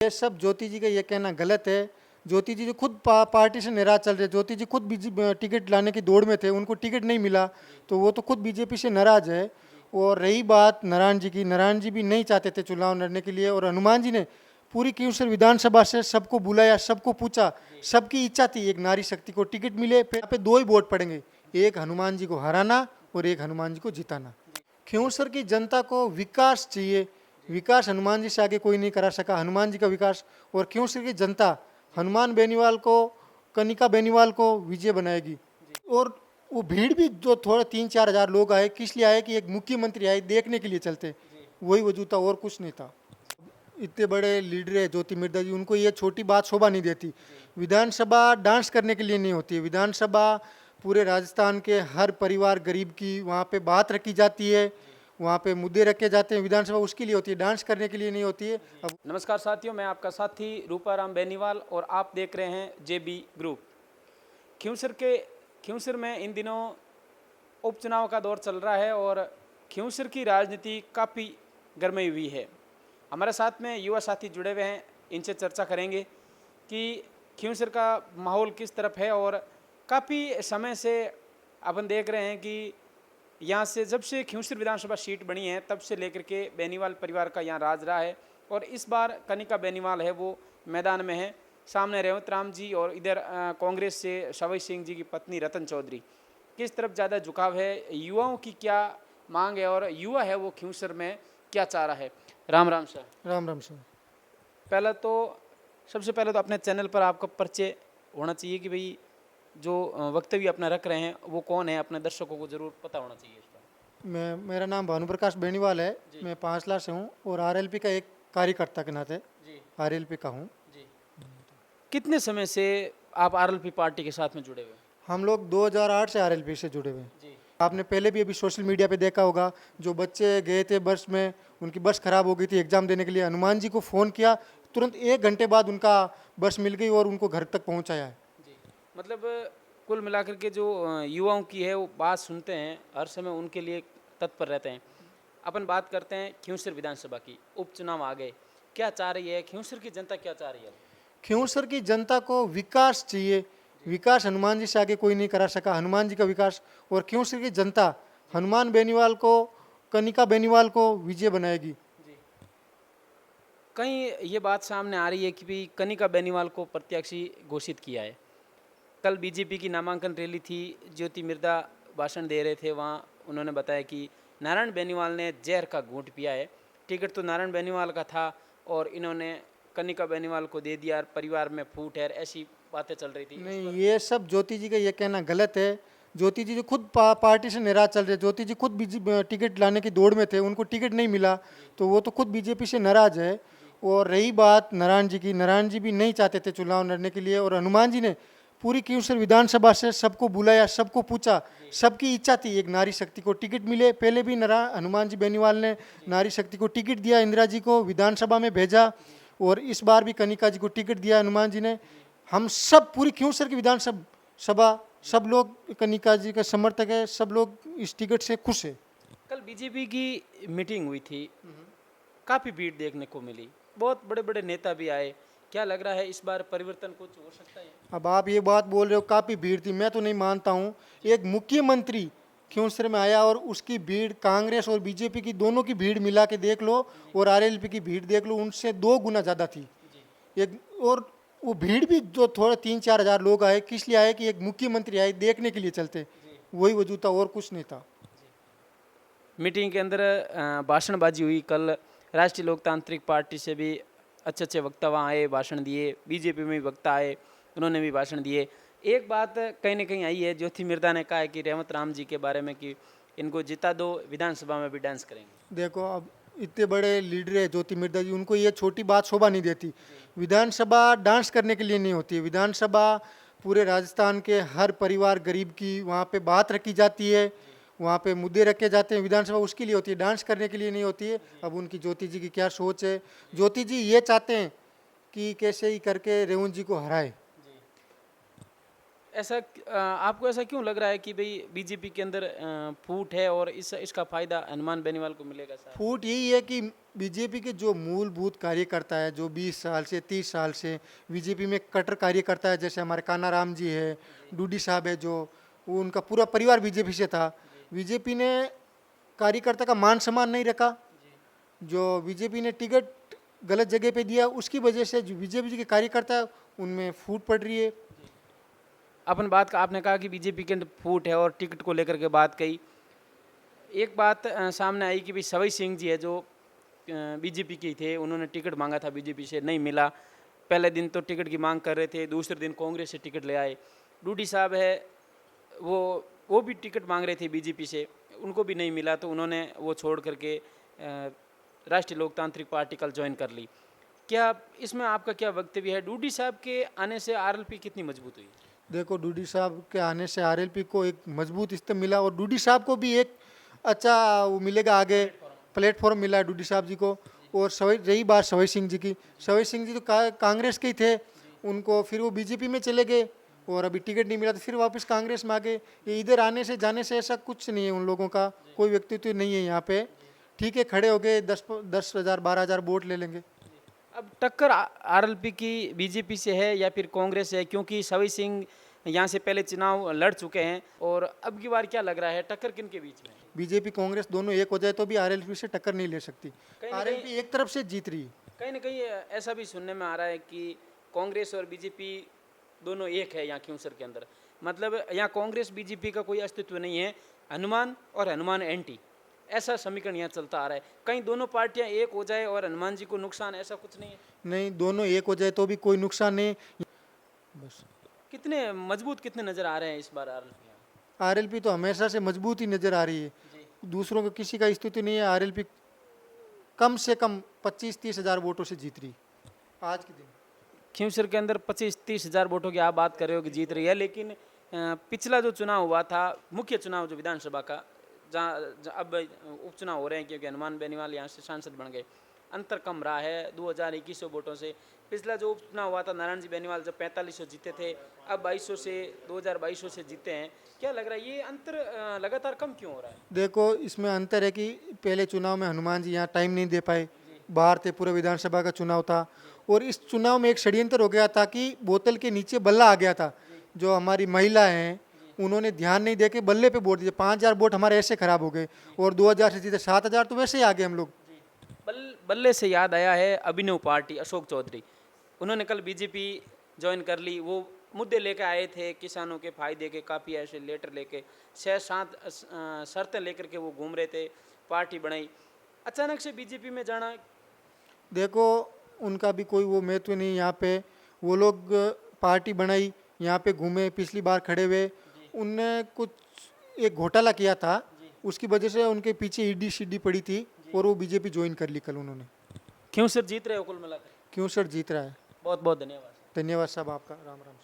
ये सब ज्योति जी का ये कहना गलत है। ज्योति जी जो खुद पार्टी से नाराज चल रहे, ज्योति जी खुद टिकट लाने की दौड़ में थे, उनको टिकट नहीं मिला तो वो तो खुद बीजेपी से नाराज है। और रही बात नारायण जी की, नारायण जी भी नहीं चाहते थे चुनाव लड़ने के लिए, और हनुमान जी ने पूरी क्यूसर विधानसभा से सबको बुलाया, सबको पूछा, सबकी इच्छा थी एक नारी शक्ति को टिकट मिले। फिर यहाँ पे दो ही वोट पड़ेंगे, एक हनुमान जी को हराना और एक हनुमान जी को जिताना। क्यूसर की जनता को विकास चाहिए, विकास हनुमान जी से आगे कोई नहीं करा सका, हनुमान जी का विकास। और क्यूसर की जनता हनुमान बेनीवाल को, कनिका बेनीवाल को विजय बनाएगी। और वो भीड़ भी जो थोड़े 3-4 हज़ार लोग आए, किस लिए आए कि एक मुख्यमंत्री आए देखने के लिए चलते, वही वजूद था और कुछ नहीं था। इतने बड़े लीडर है ज्योति मिर्धा जी, उनको ये छोटी बात शोभा नहीं देती। विधानसभा डांस करने के लिए नहीं होती है, विधानसभा पूरे राजस्थान के हर परिवार गरीब की वहाँ पे बात रखी जाती है, वहाँ पे मुद्दे रखे जाते हैं। विधानसभा उसके लिए होती है, डांस करने के लिए नहीं होती है। अब नमस्कार साथियों, मैं आपका साथी रूपाराम बेनीवाल और आप देख रहे हैं जेबी ग्रुप। खियूसर में इन दिनों उपचुनाव का दौर चल रहा है और खियूसर की राजनीति काफ़ी गर्माई हुई है। हमारे साथ में युवा साथी जुड़े हुए हैं, इनसे चर्चा करेंगे कि खियूसर का माहौल किस तरफ है। और काफ़ी समय से अपन देख रहे हैं कि यहाँ से जब से खियूसर विधानसभा सीट बनी है तब से लेकर के बेनीवाल परिवार का यहाँ राज रहा है। और इस बार कनिका बेनीवाल है वो मैदान में है, सामने रेवंत राम जी और इधर कांग्रेस से शवई सिंह जी की पत्नी रतन चौधरी। किस तरफ ज़्यादा झुकाव है, युवाओं की क्या मांग है और युवा है वो खियूसर में क्या चाह रहा है। राम राम सर। राम राम सर। सबसे पहले तो अपने चैनल पर आपका परिचय होना चाहिए कि भाई जो वक्तव्य अपना रख रहे हैं वो कौन है, अपने दर्शकों को जरूर पता होना चाहिए इस पर। मेरा नाम भानुप्रकाश बेनीवाल है, मैं पांचला से हूँ और आरएलपी का एक कार्यकर्ता के नाते आरएलपी का हूँ। जी, कितने समय से आप आरएलपी पार्टी के साथ में जुड़े हुए हैं? हम लोग 2008 से आरएलपी से जुड़े हुए हैं। जी आपने पहले भी अभी सोशल मीडिया पे देखा होगा, जो बच्चे गए थे बस में, उनकी बस खराब हो गई थी एग्जाम देने के लिए, हनुमान जी को फ़ोन किया, तुरंत 1 घंटे बाद उनका बस मिल गई और उनको घर तक पहुंचाया है। जी, मतलब कुल मिलाकर के जो युवाओं की है वो बात सुनते हैं, हर समय उनके लिए तत्पर रहते हैं। अपन बात करते हैं खियूसर विधानसभा की, उपचुनाव आ गए, क्या चाह रही है खियूसर की जनता, क्या चाह रही है? खियूसर की जनता को विकास चाहिए, विकास हनुमान जी से आगे कोई नहीं करा सका, हनुमान जी का विकास। और खियूसर की जनता हनुमान बेनीवाल को, कनिका बेनीवाल को विजय बनाएगी। जी, कहीं ये बात सामने आ रही है कि भाई कनिका बेनीवाल को प्रत्याशी घोषित किया है। कल बीजेपी की नामांकन रैली थी, ज्योति मिर्धा भाषण दे रहे थे, वहाँ उन्होंने बताया कि नारायण बेनीवाल ने जहर का घूंट पिया है, टिकट तो नारायण बेनीवाल का था और इन्होंने कनिका बेनीवाल को दे दिया, परिवार में फूट है, ऐसी बातें चल रही थी। नहीं, ये सब ज्योति जी का ये कहना गलत है। ज्योति जी जो खुद पार्टी से नाराज चल रहे, ज्योति जी खुद टिकट लाने की दौड़ में थे, उनको टिकट नहीं मिला तो वो तो खुद बीजेपी से नाराज है। और रही बात नारायण जी की, नारायण जी भी नहीं चाहते थे चुनाव लड़ने के लिए, और हनुमान जी ने पूरी क्यूसर विधानसभा से सबको बुलाया, सबको पूछा, सबकी इच्छा थी एक नारी शक्ति को टिकट मिले। पहले भी हनुमान जी बेनीवाल ने नारी शक्ति को टिकट दिया, इंदिरा जी को विधानसभा में भेजा, और इस बार भी कनिका जी को टिकट दिया हनुमान जी ने। हम सब पूरी क्यूसर की विधानसभा सब लोग कनिका जी के समर्थक है, सब लोग इस टिकट से खुश है। कल बीजेपी की मीटिंग हुई थी, काफ़ी भीड़ देखने को मिली, बहुत बड़े बड़े नेता भी आए, क्या लग रहा है इस बार परिवर्तन कुछ हो सकता है? अब आप ये बात बोल रहे हो काफ़ी भीड़ थी, मैं तो नहीं मानता हूँ। एक मुख्यमंत्री क्यूसर में आया और उसकी भीड़ कांग्रेस और बीजेपी की दोनों की भीड़ मिला के देख लो, और आरएलपी की भीड़ देख लो, उनसे 2 गुना ज़्यादा थी। एक और वो भीड़ भी जो थोड़े 3-4 हज़ार लोग आए, किस लिए आए कि एक मुख्यमंत्री आए देखने के लिए चलते, वही वजूद था और कुछ नहीं था। मीटिंग के अंदर भाषणबाजी हुई, कल राष्ट्रीय लोकतांत्रिक पार्टी से भी अच्छे अच्छे वक्ता वहाँ आए, भाषण दिए, बीजेपी में भी वक्ता आए, उन्होंने भी भाषण दिए। एक बात कहीं ना कहीं आई है, ज्योति मिर्धा ने कहा है कि रेवंत राम जी के बारे में कि इनको जिता दो, विधानसभा में भी डांस करेंगे। देखो, अब इतने बड़े लीडर है ज्योति मिर्धा जी, उनको ये छोटी बात शोभा नहीं देती। विधानसभा डांस करने के लिए नहीं होती है, विधानसभा पूरे राजस्थान के हर परिवार गरीब की वहाँ पे बात रखी जाती है, वहाँ पे मुद्दे रखे जाते हैं। विधानसभा उसके लिए होती है, डांस करने के लिए नहीं होती है। अब उनकी ज्योति जी की क्या सोच है, ज्योति जी ये चाहते हैं कि कैसे ही करके रेवंत जी को हराए। ऐसा आपको ऐसा क्यों लग रहा है कि भाई बीजेपी के अंदर फूट है और इसका फायदा हनुमान बेनीवाल को मिलेगा? सर, फूट यही है कि बीजेपी के जो मूलभूत कार्यकर्ता है, जो 20 साल से 30 साल से बीजेपी में कट्टर कार्यकर्ता है, जैसे हमारे कान्हा राम जी है, डूडी साहब है, जो वो उनका पूरा परिवार बीजेपी से था। बीजेपी ने कार्यकर्ता का मान सम्मान नहीं रखा। जो बीजेपी ने टिकट गलत जगह पे दिया, उसकी वजह से जो बीजेपी के कार्यकर्ता है, उनमें फूट पड़ रही है। अपन बात का आपने कहा कि बीजेपी के अंदर फूट है और टिकट को लेकर के बात कही। एक बात सामने आई कि भाई सवई सिंह जी है जो बीजेपी के ही थे, उन्होंने टिकट मांगा था बीजेपी से, नहीं मिला। पहले दिन तो टिकट की मांग कर रहे थे, दूसरे दिन कांग्रेस से टिकट ले आए। डूडी साहब है वो भी टिकट मांग रहे थे बीजेपी से, उनको भी नहीं मिला, तो उन्होंने वो छोड़ करके राष्ट्रीय लोकतांत्रिक पार्टी कल ज्वाइन कर ली। क्या इसमें आपका क्या वक्तव्य है? डूडी साहब के आने से आरएलपी कितनी मजबूत हुई? देखो, डूडी साहब के आने से आरएलपी को एक मजबूत स्तंभ मिला और डूडी साहब को भी एक अच्छा वो मिलेगा, आगे प्लेटफॉर्म मिला है डूडी साहब जी को। और रही बात सवई सिंह जी की, सवई सिंह जी तो कांग्रेस के ही थे, उनको फिर वो बीजेपी में चले गए और अभी टिकट नहीं मिला तो फिर वापस कांग्रेस में आ गए। ये इधर आने से जाने से ऐसा कुछ नहीं है, उन लोगों का कोई व्यक्तित्व नहीं है यहाँ पे। ठीक है, खड़े हो गए, 10,000 12,000 वोट ले लेंगे। अब टक्कर आरएलपी की बीजेपी से है या फिर कांग्रेस से है? क्योंकि सवई सिंह यहाँ से पहले चुनाव लड़ चुके हैं और अब की बार क्या लग रहा है, टक्कर किन के बीच में है? बीजेपी कांग्रेस दोनों एक हो जाए तो भी आरएलपी से टक्कर नहीं ले सकती। कहीं ना आरएलपी एक तरफ से जीत रही है। कहीं ना कहीं ऐसा भी सुनने में आ रहा है कि कांग्रेस और बीजेपी दोनों एक है यहाँ क्यूंसर के अंदर। मतलब यहाँ कांग्रेस बीजेपी का कोई अस्तित्व नहीं है, हनुमान और हनुमान एंटी, ऐसा समीकरण यहाँ चलता आ रहा है। कहीं दोनों पार्टियाँ एक हो जाए और हनुमान जी को नुकसान, ऐसा कुछ नहीं है? नहीं, दोनों एक हो जाए तो भी कोई नुकसान नहीं। बस कितने मजबूत कितने नजर आ रहे हैं इस बार आरएलपी? आरएलपी तो हमेशा से मजबूत ही नजर आ रही है, दूसरों को किसी का स्थिति नहीं है। आरएलपी कम से कम 25-30 हज़ार वोटों से जीत रही आज के दिन। खींवसर के अंदर 25-30 हज़ार वोटों की आप बात कर रहे हो कि जीत रही है, लेकिन पिछला जो चुनाव हुआ था, मुख्य चुनाव जो विधानसभा का, जहाँ अब उपचुनाव हो रहे हैं क्योंकि हनुमान बेनीवाल यहाँ से सांसद बन गए, अंतर कम रहा है 2021 वोटों से। पिछला जो उपचुनाव हुआ था, नारायण जी बेनीवाल जब 4500 जीते थे, अब 2200 से 2022 से जीते हैं। क्या लग रहा है ये अंतर लगातार कम क्यों हो रहा है? देखो, इसमें अंतर है कि पहले चुनाव में हनुमान जी यहाँ टाइम नहीं दे पाए, बाहर थे, पूरे विधानसभा का चुनाव था। और इस चुनाव में एक षड्यंत्र हो गया था कि बोतल के नीचे बल्ला आ गया था। जो हमारी महिला हैं, उन्होंने ध्यान नहीं दे के बल्ले पे वोट दिए। 5,000 वोट हमारे ऐसे खराब हो गए और 2,000 से जीते 7,000 तो वैसे ही आ गए हम लोग। बल्ले से याद आया है अभिनव पार्टी, अशोक चौधरी, उन्होंने कल बीजेपी ज्वाइन कर ली। वो मुद्दे लेकर आए थे किसानों के फायदे के, काफ़ी ऐसे लेटर लेके 6-7 शर्तें लेकर के वो घूम रहे थे, पार्टी बनाई। अचानक से बीजेपी में जाना, देखो उनका भी कोई वो महत्व नहीं यहाँ पे। वो लोग पार्टी बनाई, यहाँ पे घूमे, पिछली बार खड़े हुए, उनने कुछ एक घोटाला किया था, उसकी वजह से उनके पीछे ईडी सीडी पड़ी थी और वो बीजेपी ज्वाइन कर ली कल उन्होंने। क्यों सर जीत रहे हो कुल मिलाकर? क्यों सर जीत रहा है। बहुत बहुत धन्यवाद। धन्यवाद साहब आपका, राम राम।